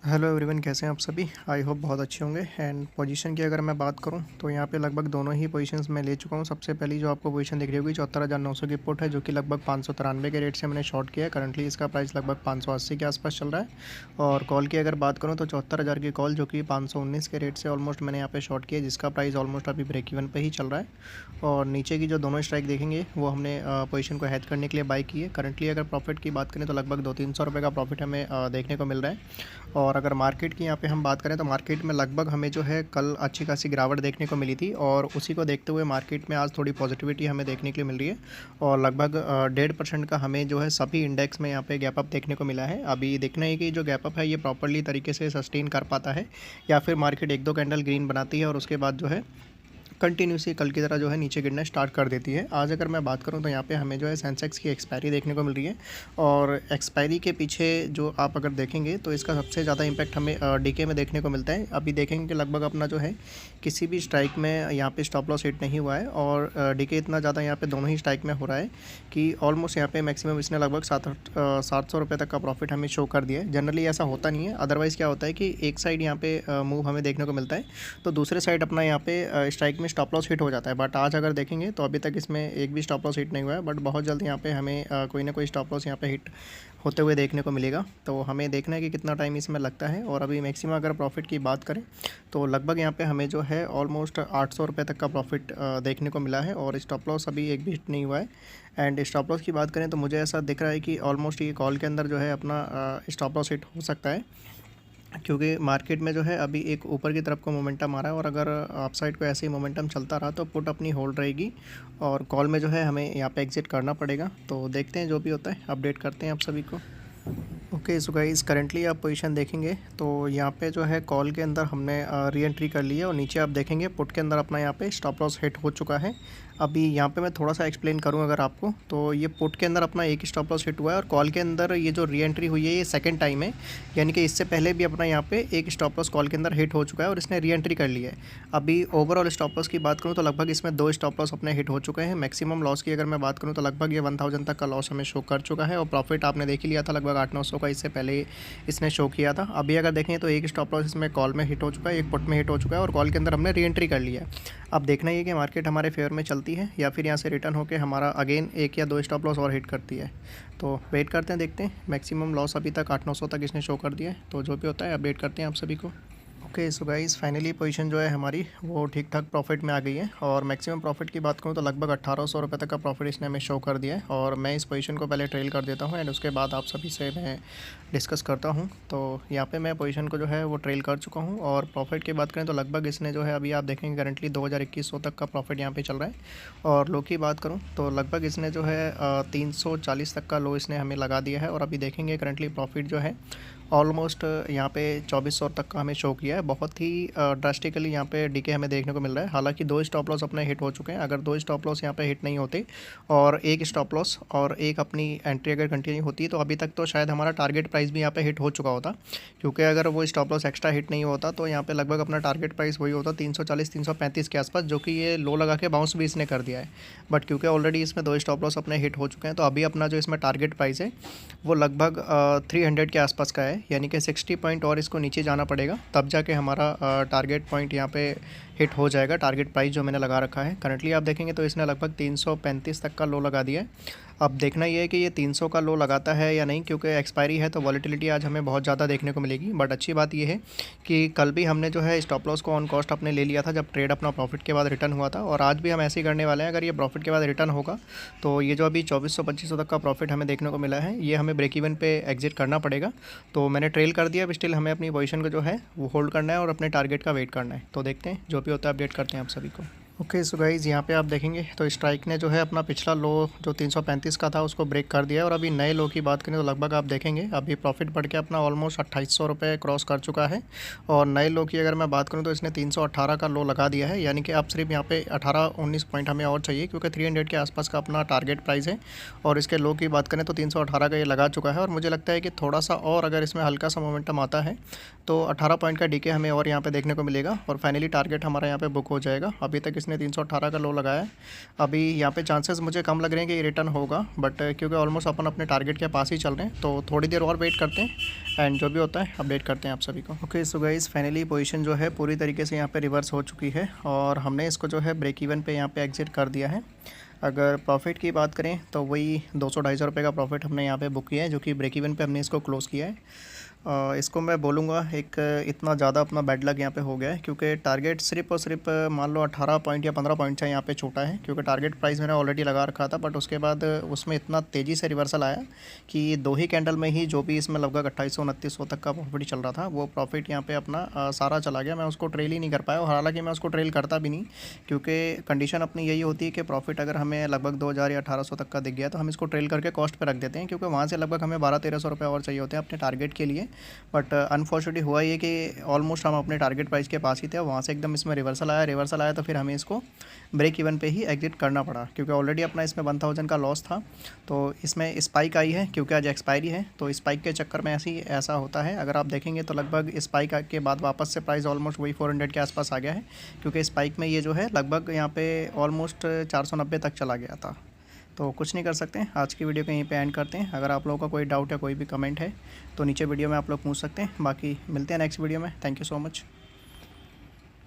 Hello everyone, कैसे हैं आप सभी। आई होप बहुत अच्छे होंगे। एंड पोजीशन की अगर मैं बात करूं तो यहाँ पे लगभग दोनों ही पोजीशंस मैं ले चुका हूं। सबसे पहली जो आपको पोजीशन दिख रही होगी 74,900 की पुट है, जो कि लगभग 593 के रेट से मैंने शॉर्ट किया है। करंटली इसका प्राइस लगभग 580 के आसपास चल रहा है। और कॉल की अगर बात करूँ तो 74,000 की कॉल, जो कि 519 के रेट से ऑलमोस्ट मैंने यहाँ पे शॉर्ट किया है, जिसका प्राइस ऑलमोस्ट अभी ब्रेक इवन पे ही चल रहा है। और नीचे की जो दोनों स्ट्राइक देखेंगे वो हमने पोजीशन को हेज करने के लिए बाई की है। करंटली अगर प्रॉफिट की बात करें तो लगभग 200-300 रुपये का प्रॉफिट हमें देखने को मिल रहा है। और अगर मार्केट की यहाँ पे हम बात करें तो मार्केट में लगभग हमें जो है कल अच्छी खासी गिरावट देखने को मिली थी, और उसी को देखते हुए मार्केट में आज थोड़ी पॉजिटिविटी हमें देखने के लिए मिल रही है। और लगभग 1.5% का हमें जो है सभी इंडेक्स में यहाँ पे गैप अप देखने को मिला है। अभी देखना है कि जो गैप अप है ये प्रॉपरली तरीके से सस्टेन कर पाता है, या फिर मार्केट एक दो कैंडल ग्रीन बनाती है और उसके बाद जो है कंटिन्यूसली कल की तरह जो है नीचे गिरना स्टार्ट कर देती है। आज अगर मैं बात करूं तो यहाँ पे हमें जो है सेंसेक्स की एक्सपायरी देखने को मिल रही है। और एक्सपायरी के पीछे जो आप अगर देखेंगे तो इसका सबसे ज़्यादा इम्पैक्ट हमें डीके में देखने को मिलता है। अभी देखेंगे कि लगभग अपना जो है किसी भी स्ट्राइक में यहाँ पे स्टॉप लॉस हिट नहीं हुआ है, और डीके इतना ज़्यादा यहाँ पे दोनों ही स्ट्राइक में हो रहा है कि ऑलमोस्ट यहाँ पे मैक्सिमम इसने लगभग 700 रुपये तक का प्रॉफिट हमें शो कर दिया है। जनरली ऐसा होता नहीं है, अदरवाइज़ क्या होता है कि एक साइड यहाँ पे मूव हमें देखने को मिलता है तो दूसरे साइड अपना यहाँ पे स्ट्राइक में स्टॉप लॉस हिट हो जाता है। बट आज अगर देखेंगे तो अभी तक इसमें एक भी स्टॉप लॉस हिट नहीं हुआ है, बट बहुत जल्द यहाँ पे हमें कोई ना कोई स्टॉप लॉस यहाँ पे हिट होते हुए देखने को मिलेगा। तो हमें देखना है कि कितना टाइम इसमें लगता है। और अभी मैक्सिमम अगर प्रॉफिट की बात करें तो लगभग यहाँ पे हमें जो है ऑलमोस्ट 800 रुपये तक का प्रॉफिट देखने को मिला है, और स्टॉप लॉस अभी एक भी हिट नहीं हुआ है। एंड स्टॉप लॉस की बात करें तो मुझे ऐसा दिख रहा है कि ऑलमोस्ट ये कॉल के अंदर जो है अपना स्टॉप लॉस हिट हो सकता है, क्योंकि मार्केट में जो है अभी एक ऊपर की तरफ को मोमेंटम आ रहा है। और अगर अप साइड को ऐसे ही मोमेंटम चलता रहा तो पुट अपनी होल्ड रहेगी, और कॉल में जो है हमें यहाँ पे एग्जिट करना पड़ेगा। तो देखते हैं जो भी होता है, अपडेट करते हैं आप सभी को। ओके सो गाइस, करंटली आप पोजीशन देखेंगे तो यहाँ पे जो है कॉल के अंदर हमने री एंट्री कर ली है, और नीचे आप देखेंगे पुट के अंदर अपना यहाँ पे स्टॉप लॉस हिट हो चुका है। अभी यहाँ पे मैं थोड़ा सा एक्सप्लेन करूँ अगर आपको, तो ये पुट के अंदर अपना एक स्टॉप लॉस हिट हुआ है, और कॉल के अंदर ये जो री एंट्री हुई है ये सेकंड टाइम है। यानी कि इससे पहले भी अपना यहाँ पे एक स्टॉप लॉस कॉल के अंदर हिट हो चुका है और इसने री एंट्री कर ली है। अभी ओवरऑल स्टॉप लॉस की बात करूँ तो लगभग इसमें 2 स्टॉप लॉस अपने हिट हो चुके हैं। मैक्सिमम लॉस की अगर मैं बात करूँ तो लगभग ये 1000 तक का लॉस हमें शो कर चुका है, और प्रॉफिट आपने देख ही लिया था लगभग 800-900 का इससे पहले इसने शो किया था। अभी अगर देखें तो एक स्टॉप लॉस इसमें कॉल में हिट हो चुका है, एक पुट में हिट हो चुका है, और कॉल के अंदर हमने री एंट्री कर लिया है। अब देखना ही है कि मार्केट हमारे फेवर में चलती है या फिर यहाँ से रिटर्न होकर हमारा अगेन एक या 2 स्टॉप लॉस और हिट करती है। तो वेट करते हैं, देखते हैं। मैक्सिमम लॉस अभी तक 800-900 तक इसने शो कर दिया है, तो जो भी होता है अपडेट करते हैं आप सभी को। Okay so guys, finally position जो है हमारी वो ठीक ठाक प्रॉफिट में आ गई है। और मैक्सिमम प्रॉफिट की बात करूँ तो लगभग 1800 रुपये तक का प्रॉफिट इसने हमें शो कर दिया है। और मैं इस पोजीशन को पहले ट्रेल कर देता हूँ एंड उसके बाद आप सभी से मैं डिस्कस करता हूँ। तो यहाँ पे मैं पोजीशन को जो है वो ट्रेल कर चुका हूँ, और प्रॉफिट की बात करें तो लगभग इसने जो है अभी आप देखेंगे करंटली 2100 तक का प्रॉफिट यहाँ पे चल रहा है। और लो की बात करूँ तो लगभग इसने जो है 340 तक का लो इसने हमें लगा दिया है। और अभी देखेंगे करंटली प्रॉफिट जो है ऑलमोस्ट यहाँ पे 2400 तक का हमें शो किया है। बहुत ही ड्रास्टिकली यहाँ पे डीके हमें देखने को मिल रहा है। हालांकि 2 स्टॉप लॉस अपने हिट हो चुके हैं। अगर 2 स्टॉप लॉस यहाँ पे हिट नहीं होते और एक स्टॉप लॉस और एक अपनी एंट्री अगर कंटिन्यू होती तो अभी तक तो शायद हमारा टारगेट प्राइस भी यहाँ पे हिट हो चुका होता, क्योंकि अगर वो स्टॉप लॉस एक्स्ट्रा हिट नहीं होता तो यहाँ पे लगभग अपना टारगेट प्राइस वही होता 340-335 के आसपास, जो कि ये लो लगा के बाउंस भी इसने कर दिया है। बट क्योंकि ऑलरेडी इसमें 2 स्टॉप लॉस अपने हिट हो चुके हैं तो अभी अपना जो इसमें टारगेट प्राइस है वो लगभग 300 के आसपास का है। यानी कि 60 पॉइंट और इसको नीचे जाना पड़ेगा तब जाके हमारा टारगेट पॉइंट यहाँ पे हिट हो जाएगा, टारगेट प्राइस जो मैंने लगा रखा है। करंटली आप देखेंगे तो इसने लगभग 335 तक का लो लगा दिया है। अब देखना ये है कि ये 300 का लो लगाता है या नहीं, क्योंकि एक्सपायरी है तो वॉलेटिलिटी आज हमें बहुत ज़्यादा देखने को मिलेगी। बट अच्छी बात ये है कि कल भी हमने जो है स्टॉप लॉस को ऑन कॉस्ट अपने ले लिया था जब ट्रेड अपना प्रॉफिट के बाद रिटर्न हुआ था, और आज भी हम ऐसे ही करने वाले हैं। अगर ये प्रॉफिट के बाद रिटर्न होगा तो ये जो अभी 2400-2500 तक का प्रॉफिट हमें देखने को मिला है ये हमें ब्रेक इवन पे एग्जिट करना पड़ेगा। तो मैंने ट्रेल कर दिया, अब स्टिल हमें अपनी पोजीशन को जो है वो होल्ड करना है और अपने टारगेट का वेट करना है। तो देखते हैं जो भी होता है, अपडेट करते हैं आप सभी को। ओके सो गाइज़, यहाँ पे आप देखेंगे तो स्ट्राइक ने जो है अपना पिछला लो जो 335 का था उसको ब्रेक कर दिया है। और अभी नए लो की बात करें तो लगभग आप देखेंगे अभी प्रॉफिट बढ़ के अपना ऑलमोस्ट 2800 रुपये क्रॉस कर चुका है। और नए लो की अगर मैं बात करूँ तो इसने 318 का लो लगा दिया है। यानी कि अब सिर्फ यहाँ पे 18-19 पॉइंट हमें और चाहिए, क्योंकि 300 के आसपास का अपना टारगेट प्राइस है। और इसके लो की बात करें तो 318 का ये लगा चुका है, और मुझे लगता है कि थोड़ा सा और अगर इसमें हल्का सा मोमेंटम आता है तो 18 पॉइंट का डीके हमें और यहाँ पे देखने को मिलेगा, और फाइनली टारगेट हमारा यहाँ पे बुक हो जाएगा। अभी तक इसने 318 का लो लगाया है। अभी यहाँ पे चांसेस मुझे कम लग रहे हैं कि ये रिटर्न होगा, बट क्योंकि ऑलमोस्ट अपन अपने टारगेट के पास ही चल रहे हैं, तो थोड़ी देर और वेट करते हैं एंड जो भी होता है अपडेट करते हैं आप सभी को। Okay so guys, finally position जो है पूरी तरीके से यहाँ पे रिवर्स हो चुकी है और हमने इसको जो है ब्रेक इवन पे यहाँ पे एग्जिट कर दिया है। अगर प्रॉफिट की बात करें तो वही 200-250 रुपये का प्रॉफिट हमने यहाँ पे बुक किया है, जो कि ब्रेक इवन पे हमने इसको क्लोज़ किया है। इसको मैं बोलूँगा एक इतना ज़्यादा अपना बैड लक यहाँ पे हो गया है, क्योंकि टारगेट सिर्फ और सिर्फ मान लो 18 पॉइंट या 15 पॉइंट से यहाँ पे छोटा है, क्योंकि टारगेट प्राइस मैंने ऑलरेडी लगा रखा था। बट उसके बाद उसमें इतना तेज़ी से रिवर्सल आया कि 2 ही कैंडल में ही जो भी इसमें लगभग 2800-2900 तक का प्रॉफिट चल रहा था, वो प्रॉफिट यहाँ पे अपना सारा चला गया। मैं उसको ट्रेल ही नहीं कर पाया, और हालांकि मैं उसको ट्रेल करता भी नहीं, क्योंकि कंडीशन अपनी यही होती है कि प्रॉफिट अगर हमें लगभग 2000 या 1800 तक का दिख गया तो हम इसको ट्रेल करके कॉस्ट पे रख देते हैं, क्योंकि वहाँ से लगभग हमें 1200-1300 रुपये और चाहिए होते हैं अपने टारगेट के लिए। बट अनफॉर्चुनेटली हुआ ये कि ऑलमोस्ट हम अपने टारगेट प्राइस के पास ही थे, वहाँ से एकदम इसमें रिवर्सल आया तो फिर हमें इसको ब्रेक इवन पे ही एग्जिट करना पड़ा, क्योंकि ऑलरेडी अपना इसमें 1000 का लॉस था। तो इसमें स्पाइक आई है, क्योंकि आज एक्सपायरी है, तो स्पाइक के चक्कर में ऐसा होता है। अगर आप देखेंगे तो लगभग स्पाइक के बाद वापस से प्राइस ऑलमोस्ट वही 400 के आसपास आ गया है, क्योंकि स्पाइक में ये जो है लगभग यहाँ पे ऑलमोस्ट 490 तक चला गया था। तो कुछ नहीं कर सकते, आज की वीडियो को यहीं पे एंड करते हैं। अगर आप लोगों का कोई डाउट या कोई भी कमेंट है तो नीचे वीडियो में आप लोग पूछ सकते हैं। बाकी मिलते हैं नेक्स्ट वीडियो में। Thank you so much.